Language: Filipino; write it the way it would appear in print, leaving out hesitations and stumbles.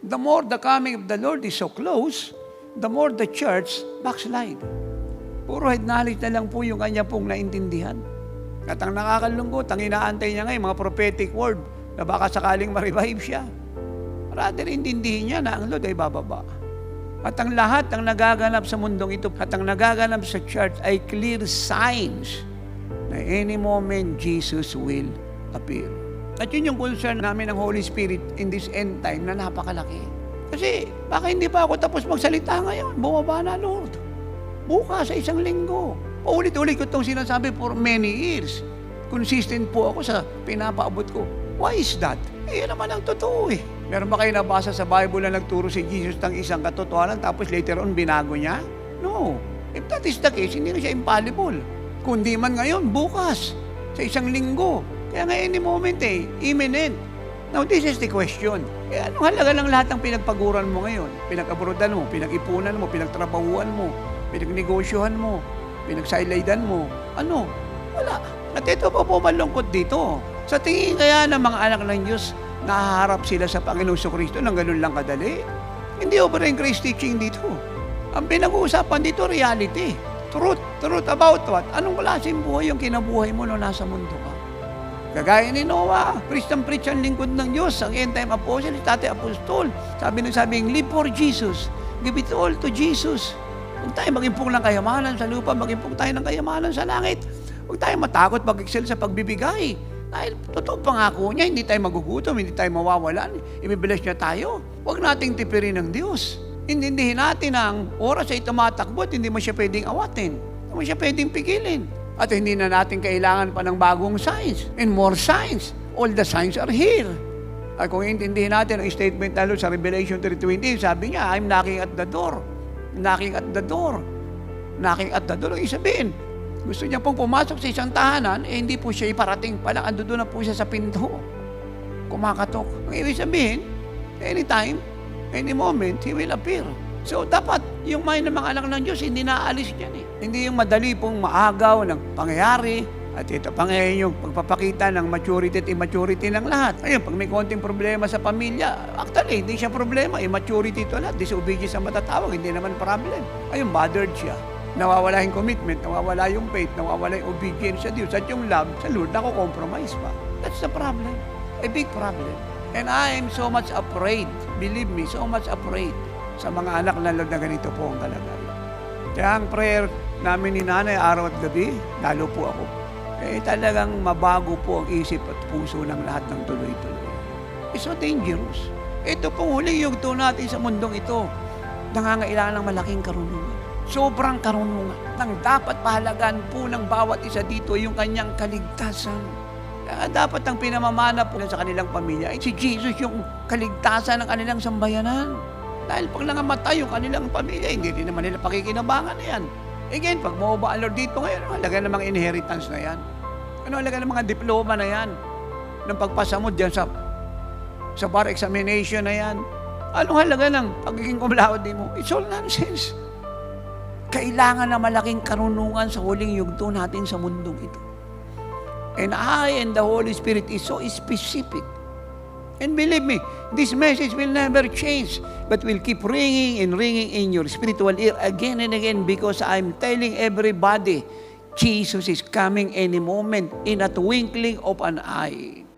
The more the coming of the Lord is so close, the more the church backslide. Puro head knowledge na lang po yung kanya pong naintindihan. At ang nakakalungkot, ang inaantay niya ngayon, mga prophetic word, na baka sakaling ma-revive siya. Rather, intindihin niya na ang Lord ay bababa. At ang lahat ng nagaganap sa mundong ito, at ang nagaganap sa church ay clear signs na any moment Jesus will appear. At yun yung concern namin ng Holy Spirit in this end time na napakalaki. Kasi baka hindi pa ako tapos magsalita ngayon, bumaba na Lord. Bukas sa isang linggo. Paulit-ulit ko itong sinasabi for many years. Consistent po ako sa pinapaabot ko. Why is that? Yun naman ang totoo eh. Meron ba kayo nabasa sa Bible na nagturo si Jesus ng isang katotohanan tapos later on binago niya? No. If that is the case, hindi na siya infallible. Kundi man ngayon, bukas, sa isang linggo. Kaya nga any moment imminent. Now, this is the question. Kaya anong halaga ng lahat ng pinagpaguran mo ngayon? Pinag-abroadan mo, pinag-ipunan mo, pinagtrabahuan mo, pinagnegosyohan mo, pinagsidelindan mo. Ano? Wala. At ito pa po malungkot dito. Sa tingin kaya ng mga anak ng Diyos, nahaharap sila sa Panginoong Kristo ng ganun lang kadali. Hindi over yung grace teaching dito. Ang pinag-uusapan dito, reality. Truth. Truth about what? Anong klaseng buhay yung kinabuhay mo nung nasa mundo ka? Kagaya ni Noah, preach ang lingkod ng Diyos, ang end-time apostle, tate apostol. Sabing, live for Jesus. Give it all to Jesus. Huwag tayo mag-impong ng kayamanan sa lupa, mag-impong tayo ng kayamanan sa langit. Huwag tayo matakot mag-excel sa pagbibigay. Dahil totoo pangako niya, hindi tayo magugutom, hindi tayo mawawalan. Ibibless niya tayo. Huwag nating tipirin ng Diyos. Intindihin natin na ang oras ay tumatakbo at hindi mo siya pwedeng awatin. Hindi mo siya pwedeng pigilin. At hindi na natin kailangan pa ng bagong signs and more signs. All the signs are here. At kung intindihin natin ang statement lalo sa Revelation 3:20, sabi niya, I'm knocking at the door. Knocking at the door. Knocking at the door. Ang sabihin, gusto niya pong pumasok sa isang tahanan, hindi po siya iparating pa lang, ando doon na po siya sa pinto. Kumakatok. Ang ibig sabihin, anytime, any moment, He will appear. So, dapat yung mind ng mga anak ng Diyos, hindi naaalis dyan eh. Hindi yung madali pong maagaw ng pangyayari, at ito pa ngayon yung pagpapakita ng maturity at immaturity ng lahat. Ayun, pag may konting problema sa pamilya, actually, hindi siya problema. Immaturity ito lahat. Disobedience ang matatawag, hindi naman problem. Ayun, bothered siya. Nawawala yung commitment, nawawala yung faith, nawawala yung obedience sa Diyos. At yung love sa Lord, nako-compromise pa. That's the problem. A big problem. And I am so much afraid, believe me, so much afraid sa mga anak na Lord na ganito po ang kalagayan. Kaya ang prayer namin ni Nanay araw at gabi, lalo po ako, talagang mabago po ang isip at puso ng lahat ng tuloy-tuloy. It's so dangerous. Ito pong huling yugto natin sa mundong ito, nangangailangan ng malaking karunungan. Sobrang karunungan. Nang dapat pahalagaan po ng bawat isa dito yung kanyang kaligtasan. Kaya dapat ang pinamamana po sa kanilang pamilya ay si Jesus yung kaligtasan ng kanilang sambayanan. Dahil pag nangamatay yung kanilang pamilya, hindi rin naman nila pakikinabangan na yan. Again, pag mauba ang Lord dito ngayon, ano halaga ng mga inheritance na yan? Ano halaga ng mga diploma na yan? Ng pagpasa mo dyan sa bar examination na yan? Anong halaga ng pagiging cum laude mo? It's all nonsense. Kailangan na malaking karunungan sa huling yugto natin sa mundong ito. And I and the Holy Spirit is so specific. And believe me, this message will never change, but will keep ringing and ringing in your spiritual ear again and again because I'm telling everybody, Jesus is coming any moment in a twinkling of an eye.